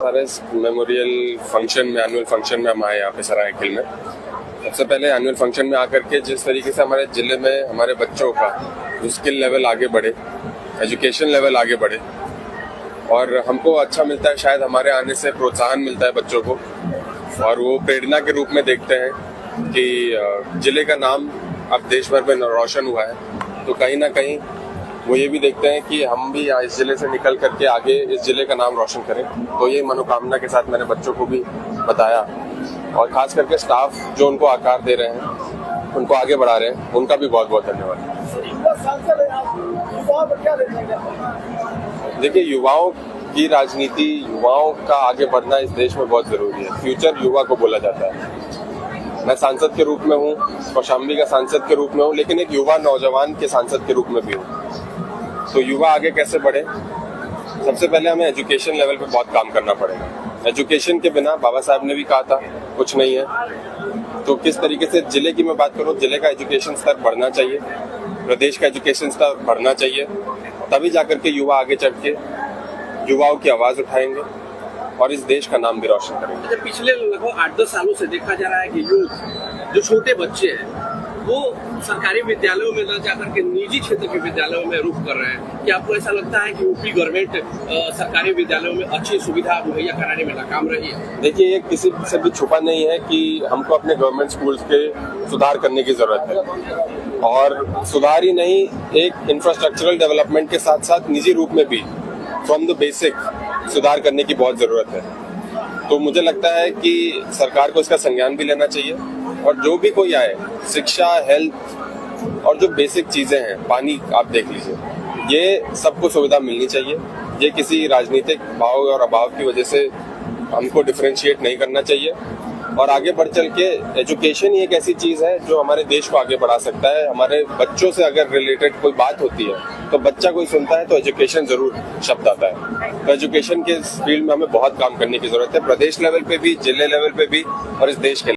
सारे memorial function में, annual function में हम आए यहाँ पे सराय खिल में। सबसे पहले एनुअल फंक्शन में आकर के जिस तरीके से हमारे ज़िले में हमारे बच्चों का जो स्किल लेवल आगे बढ़े, एजुकेशन लेवल आगे बढ़े और हमको अच्छा मिलता है, शायद हमारे आने से प्रोत्साहन मिलता है बच्चों को और वो प्रेरणा के रूप में देखते हैं कि ज़िले का नाम अब देश भर में रोशन हुआ है। तो कहीं ना कहीं वो ये भी देखते हैं कि हम भी इस ज़िले से निकल करके आगे इस ज़िले का नाम रोशन करें। तो ये मनोकामना के साथ मैंने बच्चों को भी बताया और खास करके स्टाफ जो उनको आकार दे रहे हैं, उनको आगे बढ़ा रहे हैं, उनका भी बहुत बहुत धन्यवाद। देखिए, युवाओं की राजनीति, युवाओं का आगे बढ़ना इस देश में बहुत जरूरी है। फ्यूचर युवा को बोला जाता है। मैं सांसद के रूप में हूँ, कौशाम्बी का सांसद के रूप में हूँ, लेकिन एक युवा नौजवान के सांसद के रूप में भी हूँ। तो युवा आगे कैसे बढ़े? सबसे पहले हमें एजुकेशन लेवल पे बहुत काम करना पड़ेगा। एजुकेशन के बिना, बाबा साहब ने भी कहा था, कुछ नहीं है। तो किस तरीके से जिले की मैं बात करूँ, जिले का एजुकेशन स्तर बढ़ना चाहिए, प्रदेश का एजुकेशन स्तर बढ़ना चाहिए, तभी जाकर के युवा आगे चढ़ के युवाओं की आवाज उठाएंगे और इस देश का नाम भी रोशन करेंगे। पिछले लगभग 8-10 सालों से देखा जा रहा है कि यूथ, जो छोटे बच्चे हैं, वो सरकारी विद्यालयों में न जाकर के निजी क्षेत्र के विद्यालयों में रुख कर रहे हैं। क्या आपको ऐसा लगता है कि यूपी गवर्नमेंट सरकारी विद्यालयों में अच्छी सुविधा मुहैया कराने में नाकाम रही है? देखिए, ये किसी से भी छुपा नहीं है कि हमको अपने गवर्नमेंट स्कूल्स के सुधार करने की जरूरत है और सुधार ही नहीं, एक इंफ्रास्ट्रक्चरल डेवलपमेंट के साथ साथ निजी रूप में भी फ्रॉम द बेसिक सुधार करने की बहुत जरूरत है। तो मुझे लगता है कि सरकार को इसका संज्ञान भी लेना चाहिए और जो भी कोई आए, शिक्षा, हेल्थ और जो बेसिक चीजें हैं, पानी आप देख लीजिए, ये सबको सुविधा मिलनी चाहिए। ये किसी राजनीतिक भाव और अभाव की वजह से हमको डिफरेंशिएट नहीं करना चाहिए और आगे बढ़ चल के एजुकेशन ही एक ऐसी चीज है जो हमारे देश को आगे बढ़ा सकता है। हमारे बच्चों से अगर रिलेटेड कोई बात होती है तो बच्चा कोई सुनता है तो एजुकेशन जरूर शब्द आता है। तो एजुकेशन के फील्ड में हमें बहुत काम करने की जरूरत है, प्रदेश लेवल पे भी, जिले लेवल पे भी और इस देश के